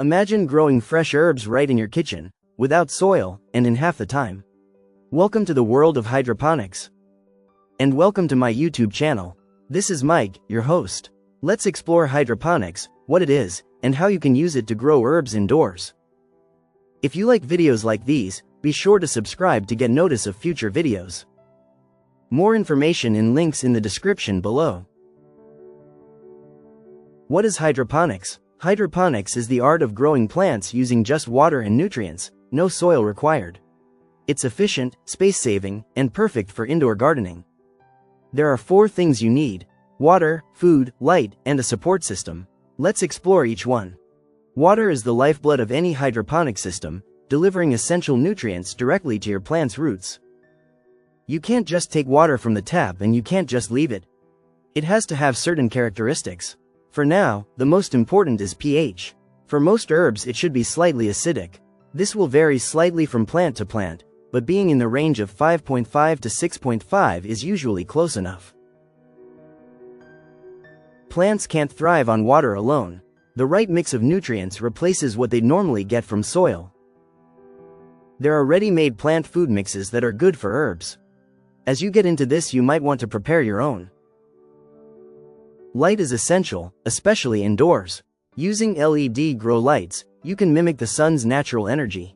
Imagine growing fresh herbs right in your kitchen, without soil, and in half the time. Welcome to the world of hydroponics. And welcome to my YouTube channel. This is Mike, your host. Let's explore hydroponics, what it is, and how you can use it to grow herbs indoors. If you like videos like these, be sure to subscribe to get notice of future videos. More information in links in the description below. What is hydroponics? Hydroponics is the art of growing plants using just water and nutrients, no soil required. It's efficient, space-saving, and perfect for indoor gardening. There are 4 things you need: water, food, light, and a support system. Let's explore each one. Water is the lifeblood of any hydroponic system, delivering essential nutrients directly to your plant's roots. You can't just take water from the tap and you can't just leave it. It has to have certain characteristics. For now, the most important is pH. For most herbs it should be slightly acidic. This will vary slightly from plant to plant, but being in the range of 5.5 to 6.5 is usually close enough. Plants can't thrive on water alone. The right mix of nutrients replaces what they normally get from soil. There are ready-made plant food mixes that are good for herbs. As you get into this, you might want to prepare your own. Light is essential, especially indoors. Using LED grow lights, you can mimic the sun's natural energy.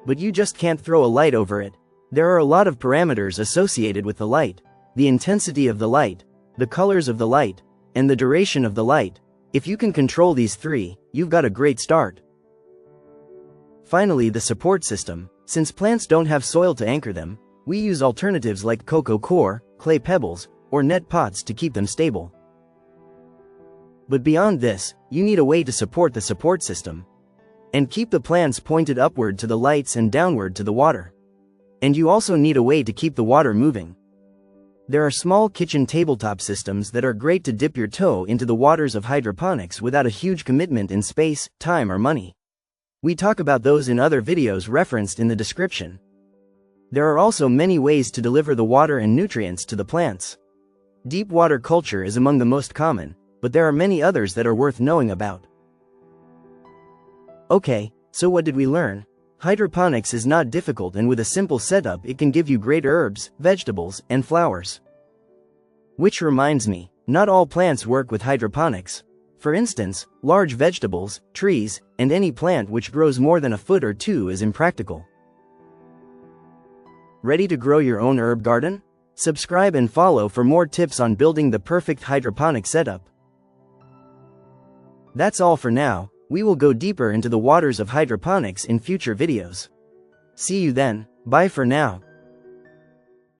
But you just can't throw a light over it. There are a lot of parameters associated with the light: the intensity of the light, the colors of the light, and the duration of the light. If you can control these 3, you've got a great start. Finally, the support system. Since plants don't have soil to anchor them, we use alternatives like coco coir, clay pebbles, or net pots to keep them stable. But beyond this, you need a way to support the support system. And keep the plants pointed upward to the lights and downward to the water. And you also need a way to keep the water moving. There are small kitchen tabletop systems that are great to dip your toe into the waters of hydroponics without a huge commitment in space, time, or money. We talk about those in other videos referenced in the description. There are also many ways to deliver the water and nutrients to the plants. Deep water culture is among the most common, but there are many others that are worth knowing about. Okay, so what did we learn? Hydroponics is not difficult, and with a simple setup it can give you great herbs, vegetables, and flowers. Which reminds me, not all plants work with hydroponics. For instance, large vegetables, trees, and any plant which grows more than a foot or 2 is impractical. Ready to grow your own herb garden? Subscribe and follow for more tips on building the perfect hydroponic setup. That's all for now. We will go deeper into the waters of hydroponics in future videos. See you then. Bye for now.